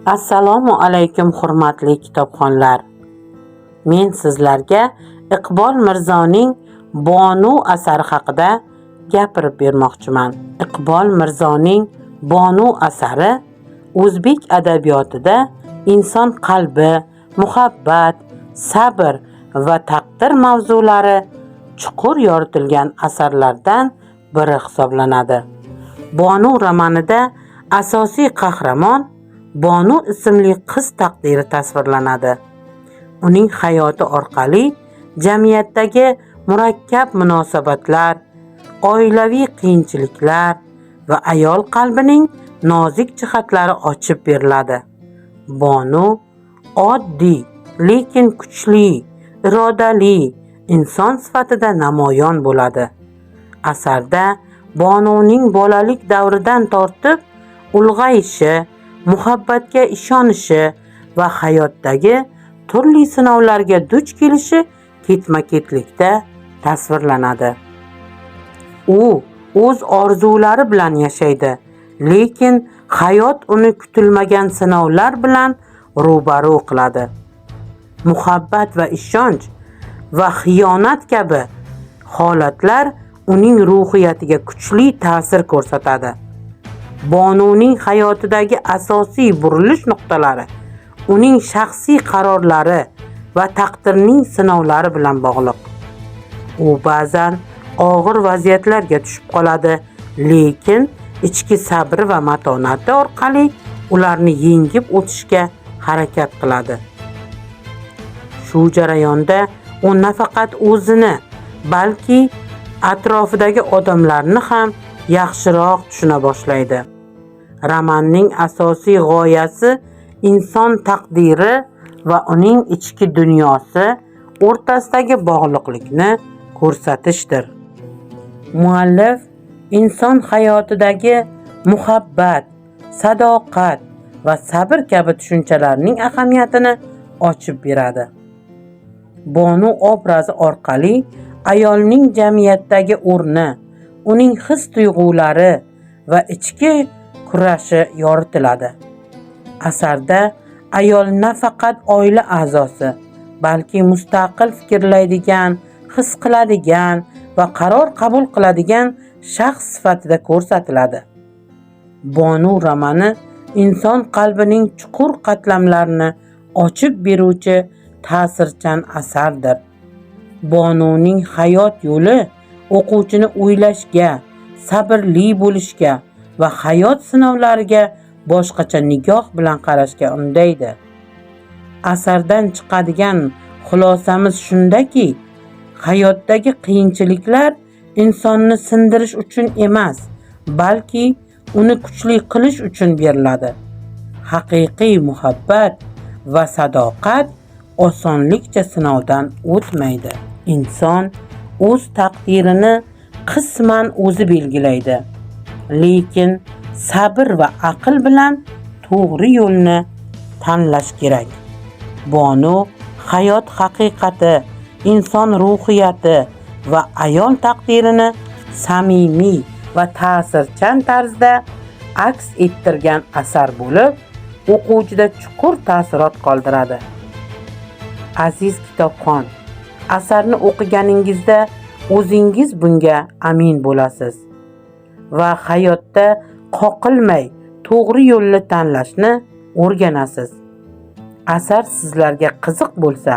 Assalomu alaykum hurmatli kitobxonlar. Men sizlarga Iqbol Mirzoning Bonu asari haqida gapirib bermoqchiman. Iqbol Mirzoning Bonu asari o'zbek adabiyotida inson qalbi, muhabbat, sabr va taqdir mavzulari chuqur yoritilgan asarlardan biri hisoblanadi. Bonu romanida asosiy qahramon Bonu ismli qiz taqdiri tasvirlanadi. Uning hayoti orqali jamiyatdagi murakkab munosabatlar, oilaviy qiyinchiliklar va ayol qalbining nozik jihatlari ochib beriladi. Bonu oddiy, lekin kuchli, irodali inson sifatida namoyon bo'ladi. Asarda Bonuning bolalik davridan tortib ulg'ayishi, muhabbatga ishonishi va hayotdagi turli sinovlarga duch kelishi ketma-ketlikda tasvirlanadi. U o'z orzulari bilan yashaydi, lekin hayot uni kutilmagan sinovlar bilan ro'baro qiladi. Muhabbat va ishonch va xiyonat kabi holatlar uning ruhiyatiga kuchli ta'sir ko'rsatadi. Bonuning hayotidagi asosiy burilish nuqtalari uning shaxsiy qarorlari va taqdirning sinovlari bilan bog'liq. U ba'zan og'ir vaziyatlarga tushib qoladi, lekin ichki sabri va matonati orqali ularni yengib o'tishga harakat qiladi. Shu jarayonda u nafaqat o'zini, balki atrofidagi odamlarni ham yaxshiroq tushuna boshlaydi. Romanning asosiy g'oyasi inson taqdiri va uning ichki dunyosi o'rtasidagi bog'liqlikni ko'rsatishdir. Muallif inson hayotidagi muhabbat, sadoqat va sabr kabi tushunchalarning ahamiyatini ochib beradi. Bonu obrazi orqali ayolning jamiyatdagi o'rni, uning his-tuyg'ulari va ichki kurashi yoritiladi. Asarda ayol nafaqat oila a'zosi, balki mustaqil fikrlaydigan, his qiladigan va qaror qabul qiladigan shaxs sifatida ko'rsatiladi. Bonu romani inson qalbining chuqur qatlamlarini ochib beruvchi ta'sirchan asardir. Bonuning hayot yo'li o'quvchini o'ylashga, sabrli bo'lishga va hayot sinovlariga boshqacha nigoh bilan qarashga undaydi. Asardan chiqadigan xulosamiz shundaki, hayotdagi qiyinchiliklar insonni sindirish uchun emas, balki uni kuchli qilish uchun beriladi. Haqiqiy muhabbat va sadoqat osonlikcha sinovdan o'tmaydi. Inson o'z taqdirini qisman o'zi belgilaydi, lekin sabr va aql bilan to'g'ri yo'lni tanlash kerak. Bonu hayot haqiqati, inson ruhiyati va ayol taqdirini samimiy va ta'sirchan tarzda aks ettirgan asar bo'lib, o'quvchida chuqur taassurot qoldiradi. Aziz kitobxon, asarni o'qiganingizda o'zingiz bunga amin bo'lasiz va hayotda qoqilmay to'g'ri yo'lni tanlashni o'rganasiz. Asar sizlarga qiziq bo'lsa,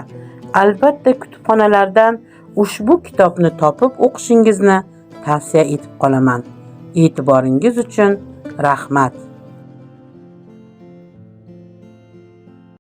albatta kutubxonalardan ushbu kitobni topib o'qishingizni tavsiya etib qolaman. E'tiboringiz uchun rahmat.